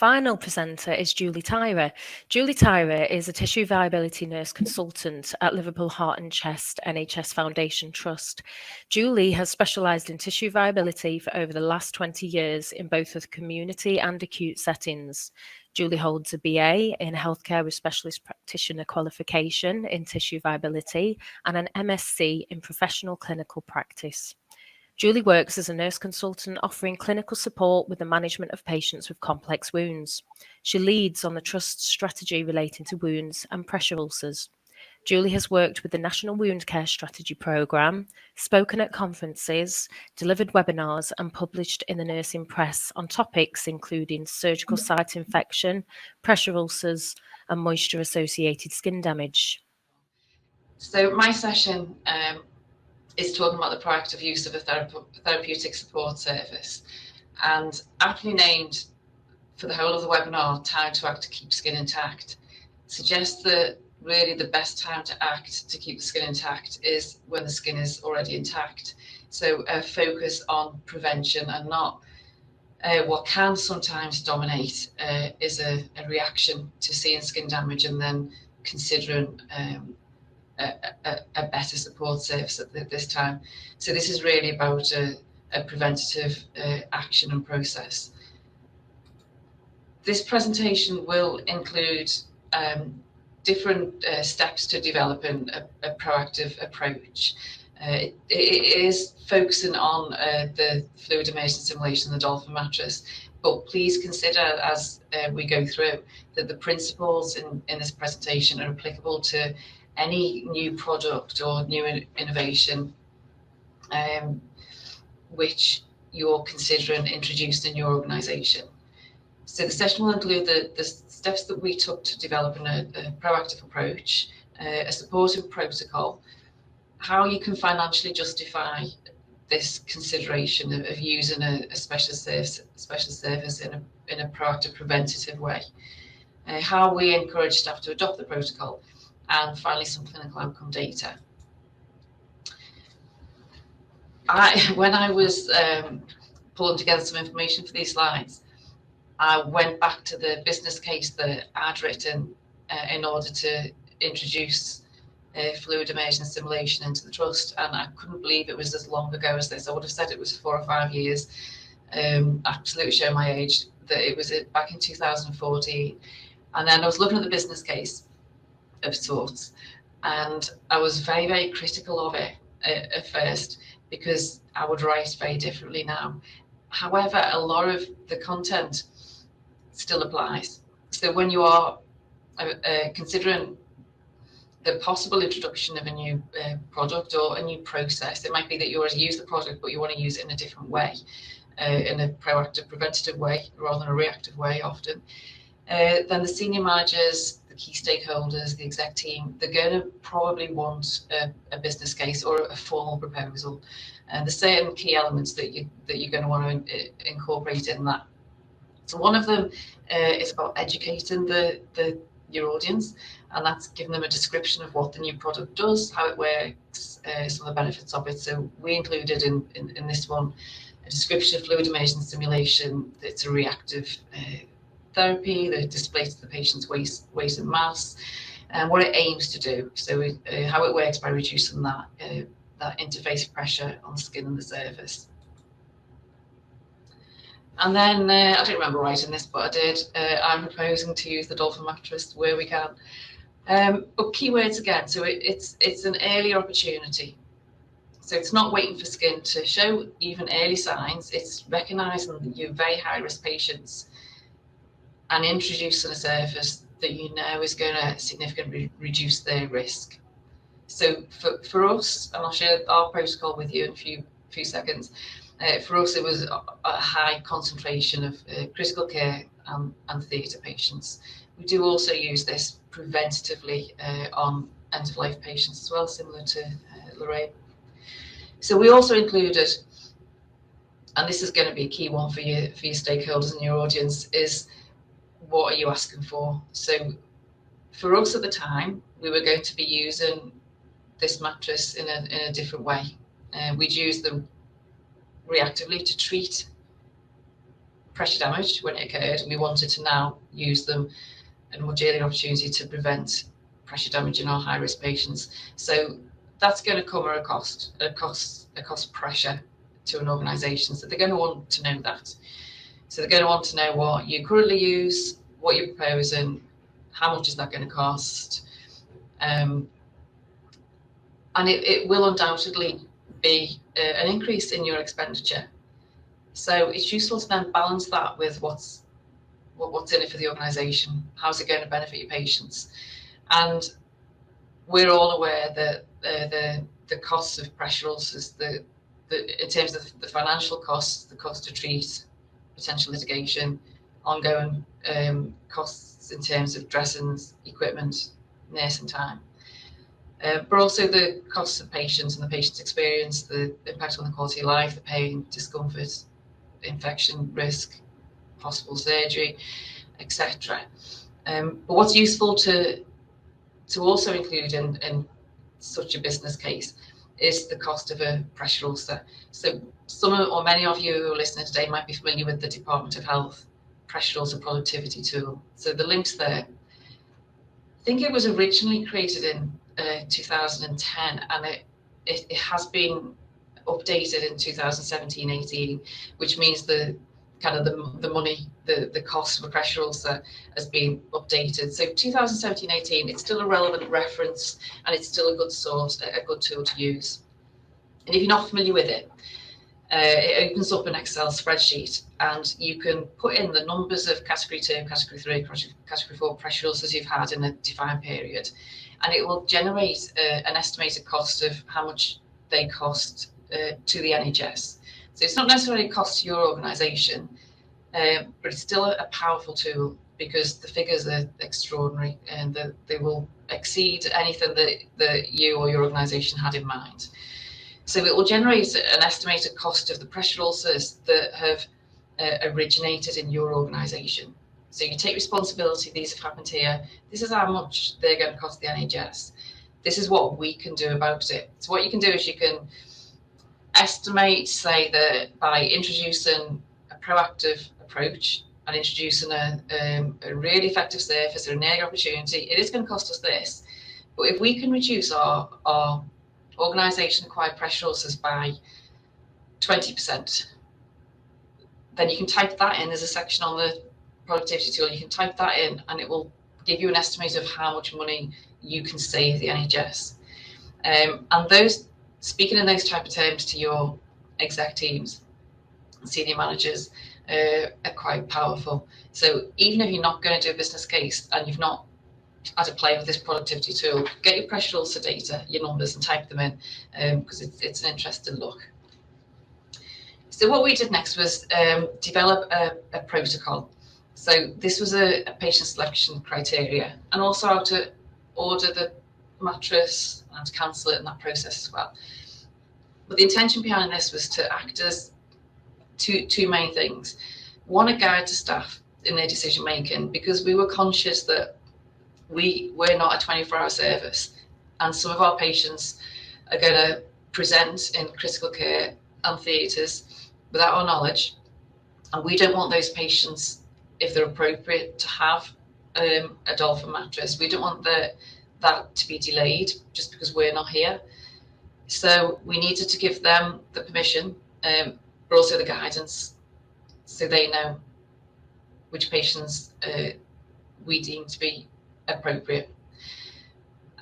final presenter is Julie Tyrer. Julie Tyrer is a tissue viability nurse consultant at Liverpool Heart and Chest NHS Foundation Trust. Julie has specialised in tissue viability for over the last 20 years in both the community and acute settings. Julie holds a BA in Healthcare with Specialist Practitioner qualification in tissue viability and an MSc in Professional Clinical Practice. Julie works as a nurse consultant offering clinical support with the management of patients with complex wounds. She leads on the Trust's strategy relating to wounds and pressure ulcers. Julie has worked with the National Wound Care Strategy Programme, spoken at conferences, delivered webinars and published in the nursing press on topics including surgical site infection, pressure ulcers and moisture-associated skin damage. So my session is talking about the proactive use of a therapeutic support service, and aptly named for the whole of the webinar, Time to Act to Keep Skin Intact, suggests that really the best time to act to keep the skin intact is when the skin is already intact. So a focus on prevention and not what can sometimes dominate is a reaction to seeing skin damage and then considering a better support service at this time. So this is really about a preventative action and process. This presentation will include different steps to developing a proactive approach. It is focusing on the fluid immersion simulation, the Dolphin mattress, but please consider as we go through that the principles in this presentation are applicable to any new product or new innovation which you're considering introducing in your organisation. So the session will include the steps that we took to developing a proactive approach, a supporting protocol, how you can financially justify this consideration of using a specialist service in a proactive, preventative way, how we encourage staff to adopt the protocol, and finally some clinical outcome data. When I was pulling together some information for these slides, I went back to the business case that I'd written in order to introduce fluid immersion simulation into the trust, and I couldn't believe it was as long ago as this. I would have said it was 4 or 5 years, absolutely showing my age, that it was back in 2014. And then I was looking at the business case of sorts, and I was very, very critical of it at first because I would write very differently now. However, a lot of the content still applies. So when you are considering the possible introduction of a new product or a new process, it might be that you already use the product but you want to use it in a different way, in a proactive, preventative way rather than a reactive way often. Then the senior managers, the key stakeholders, the exec team, they're going to probably want a business case or a formal proposal, and the certain key elements that you're going to want to incorporate in that. So one of them is about educating your audience, and that's giving them a description of what the new product does, how it works, some of the benefits of it. So we included in this one a description of fluid immersion simulation. It's a reactive therapy that displaces the patient's weight and mass, and what it aims to do. So how it works by reducing that interface pressure on the skin and the surface. And then I don't remember writing this, but I did. I'm proposing to use the Dolphin mattress where we can. But keywords again. So it's an early opportunity. So it's not waiting for skin to show even early signs. It's recognising that you're very high risk patients and introducing a service that you know is going to significantly reduce their risk. So for us, and I'll share our protocol with you in a few seconds. For us, it was a high concentration of critical care and theatre patients. We do also use this preventatively on end-of-life patients as well, similar to Lorraine. So we also included, and this is going to be a key one for your stakeholders and your audience, is what are you asking for? So for us at the time, we were going to be using this mattress in a different way. We'd use them reactively to treat pressure damage when it occurred, and we wanted to now use them at a much earlier opportunity to prevent pressure damage in our high-risk patients. So that's going to come at a cost pressure to an organisation. So they're going to want to know that. So they're going to want to know what you currently use, what you're proposing, how much is that going to cost, and it will undoubtedly be an increase in your expenditure. So it's useful to then balance that with what's in it for the organisation. How's it going to benefit your patients? And we're all aware that the costs of pressure ulcers, in terms of the financial costs, the cost to treat, potential litigation, ongoing costs in terms of dressings, equipment, nursing time, but also the costs of patients and the patient's experience, the impact on the quality of life, the pain, discomfort, infection risk, possible surgery, etc. But what's useful to also include in such a business case is the cost of a pressure ulcer. So some or many of you who are listening today might be familiar with the Department of Health pressure ulcer productivity tool. So the link's there. I think it was originally created in 2010, and it has been updated in 2017-18, which means the money, the cost of a pressure ulcer has been updated. So 2017-18, it's still a relevant reference, and it's still a good source, a good tool to use. And if you're not familiar with it, it opens up an Excel spreadsheet, and you can put in the numbers of category 2, category 3, category 4 pressure ulcers you've had in a defined period, and it will generate an estimated cost of how much they cost to the NHS. So it's not necessarily a cost to your organisation, but it's still a powerful tool because the figures are extraordinary and they will exceed anything that you or your organisation had in mind. So it will generate an estimated cost of the pressure ulcers that have originated in your organisation. So you take responsibility, these have happened here, this is how much they're going to cost the NHS. This is what we can do about it. So what you can do is you can estimate, say, that by introducing a proactive approach and introducing a really effective surface or an early opportunity, it is going to cost us this. But if we can reduce our organisation-acquired pressure ulcers by 20%, then you can type that in. There's a section on the productivity tool. You can type that in, and it will give you an estimate of how much money you can save the NHS. And those, speaking in those type of terms to your exec teams, senior managers, are quite powerful. So even if you're not going to do a business case and you've not had a play with this productivity tool, get your pressure ulcer data, your numbers, and type them in, because it's an interesting look. So what we did next was develop a protocol. So this was a patient selection criteria, and also how to order the mattress and to cancel it in that process as well. But the intention behind this was to act as two main things. One, a guide to staff in their decision making, because we were conscious that we're not a 24-hour service, and some of our patients are going to present in critical care and theatres without our knowledge, and we don't want those patients, if they're appropriate, to have a Dolphin mattress. We don't want that to be delayed just because we're not here. So we needed to give them the permission, but also the guidance, so they know which patients we deem to be appropriate.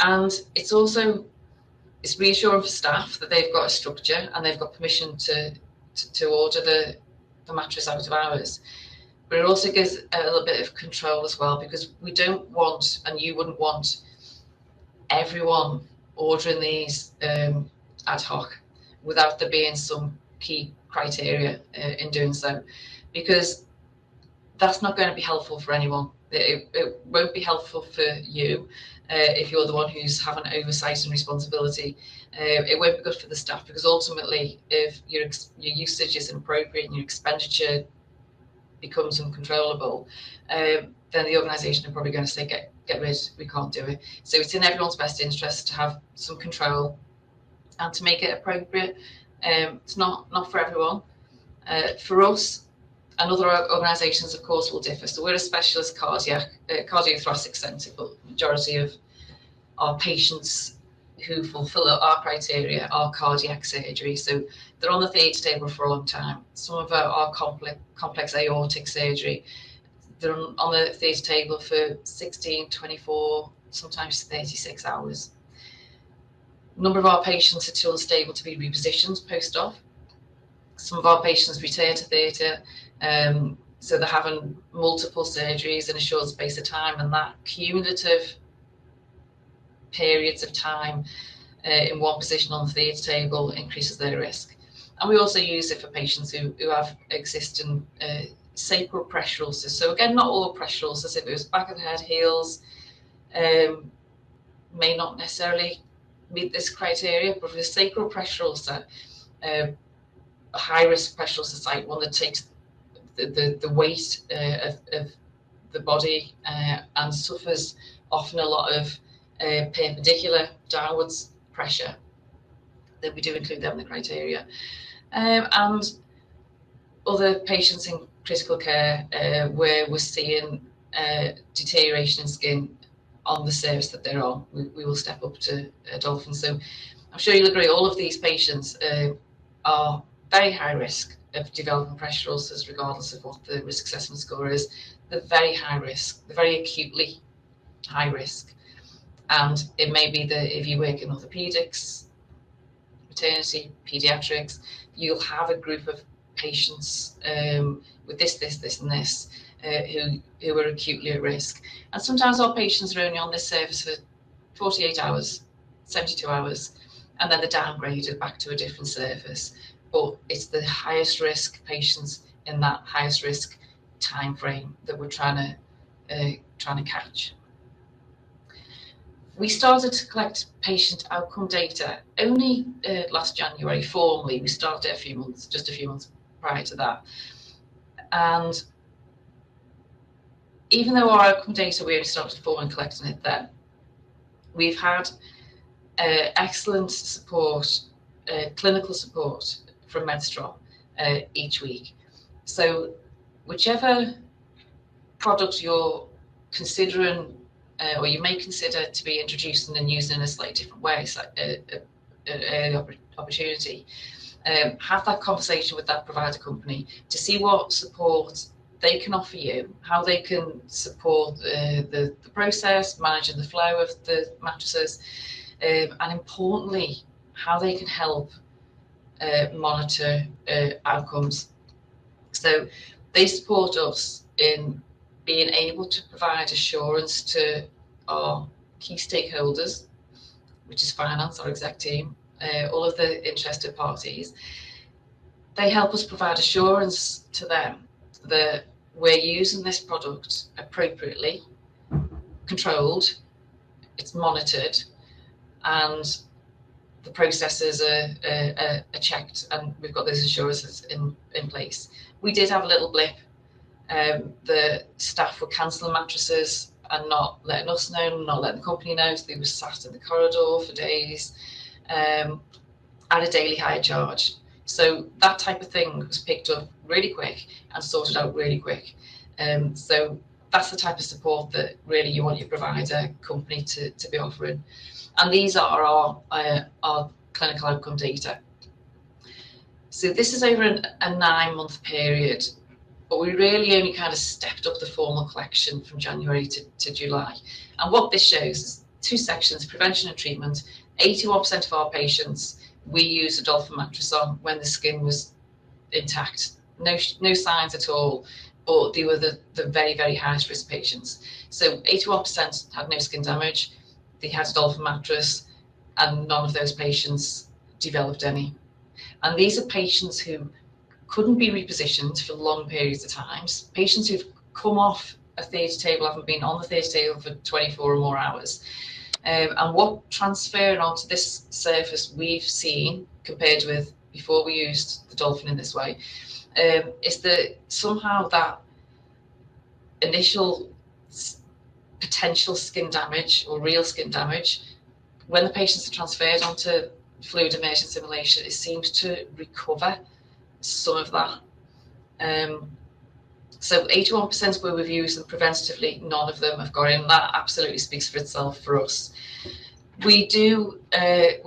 And it's reassuring for staff that they've got a structure and they've got permission to order the mattress out of hours. But it also gives a little bit of control as well, because we don't want, and you wouldn't want, everyone ordering these ad hoc without there being some key criteria in doing so, because that's not going to be helpful for anyone. It won't be helpful for you if you're the one who's having oversight and responsibility. It won't be good for the staff, because ultimately, if your usage is inappropriate and your expenditure becomes uncontrollable, then the organisation are probably going to say, get rid, we can't do it. So it's in everyone's best interest to have some control and to make it appropriate. It's not for everyone. For us, And other organisations, of course, will differ. So we're a specialist cardiothoracic centre, but the majority of our patients who fulfil our criteria are cardiac surgery. So they're on the theatre table for a long time. Some of our complex aortic surgery, they're on the theatre table for 16, 24, sometimes 36 hours. A number of our patients are too unstable to be repositioned post-op. Some of our patients return to theatre, so they're having multiple surgeries in a short space of time, and that cumulative periods of time in one position on the theatre table increases their risk. And we also use it for patients who have existing sacral pressure ulcers. So again, not all pressure ulcers. If it was back of the head, heels, may not necessarily meet this criteria, but for a sacral pressure ulcer, a high-risk pressure ulcer site, one that takes the weight of the body and suffers often a lot of perpendicular downwards pressure, then we do include them in the criteria. And other patients in critical care where we're seeing deterioration in skin on the service that they're on, we will step up to Dolphin. So I'm sure you'll agree, all of these patients are very high risk of developing pressure ulcers, regardless of what the risk assessment score is. They're very high risk, they're very acutely high risk. And it may be that if you work in orthopedics, maternity, pediatrics, you'll have a group of patients with this, and this, who are acutely at risk. And sometimes our patients are only on this service for 48 hours, 72 hours, and then they're downgraded back to a different service. But it's the highest risk patients in that highest risk time frame that we're trying to catch. We started to collect patient outcome data only last January formally. We started just a few months prior to that. And even though our outcome data, we only started formally collecting it then, we've had excellent support, clinical support from Medstrol each week. So whichever product you're considering or you may consider to be introducing and using in a slightly different way, so an early opportunity, have that conversation with that provider company to see what support they can offer you, how they can support the process, managing the flow of the mattresses, and importantly, how they can help monitor outcomes. So they support us in being able to provide assurance to our key stakeholders, which is finance, our exec team, all of the interested parties. They help us provide assurance to them that we're using this product appropriately, controlled, it's monitored, and the processes are checked, and we've got those assurances in place. We did have a little blip. The staff were cancelling mattresses and not letting us know, not letting the company know, so they were sat in the corridor for days at a daily hire charge. So that type of thing was picked up really quick and sorted out really quick. So that's the type of support that really you want your provider company to be offering. And these are our clinical outcome data. So this is over a 9-month period, but we really only kind of stepped up the formal collection from January to July. And what this shows is 2 sections, prevention and treatment. 81% of our patients, we used a Dolphin mattress on when the skin was intact. No signs at all, but they were the very, very highest risk patients. So 81% had no skin damage. They had a Dolphin mattress, and none of those patients developed any. And these are patients who couldn't be repositioned for long periods of time, patients who've come off a theatre table, haven't been on the theatre table for 24 or more hours. And what transferring onto this surface we've seen, compared with before we used the Dolphin in this way, is that somehow that initial potential skin damage or real skin damage, when the patients are transferred onto fluid immersion simulation, it seems to recover some of that. So 81% were reviews, and preventatively, none of them have gone in. That absolutely speaks for itself for us. We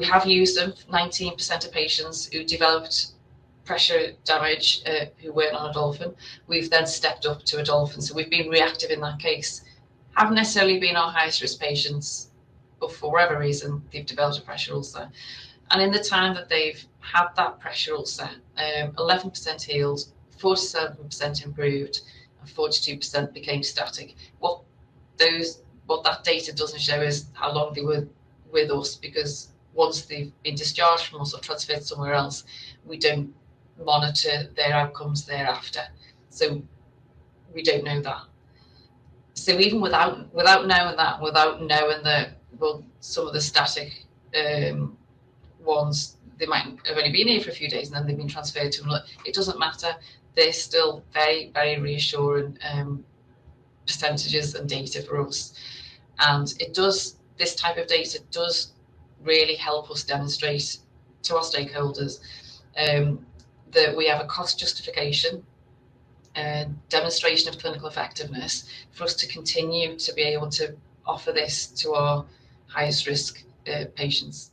have used them. 19% of patients who developed pressure damage who weren't on Adolphin, we've then stepped up to Adolphin. So we've been reactive in that case. Haven't necessarily been our highest risk patients, but for whatever reason, they've developed a pressure ulcer. And in the time that they've had that pressure ulcer, 11% healed, 47% improved, and 42% became static. What that data doesn't show is how long they were with us, because once they've been discharged from us or transferred somewhere else, we don't monitor their outcomes thereafter. So we don't know that. So even without knowing that, without knowing that, well, some of the static ones, they might have only been here for a few days and then they've been transferred to another, it doesn't matter. They're still very, very reassuring percentages and data for us. And this type of data does really help us demonstrate to our stakeholders that we have a cost justification, demonstration of clinical effectiveness for us to continue to be able to offer this to our highest risk patients.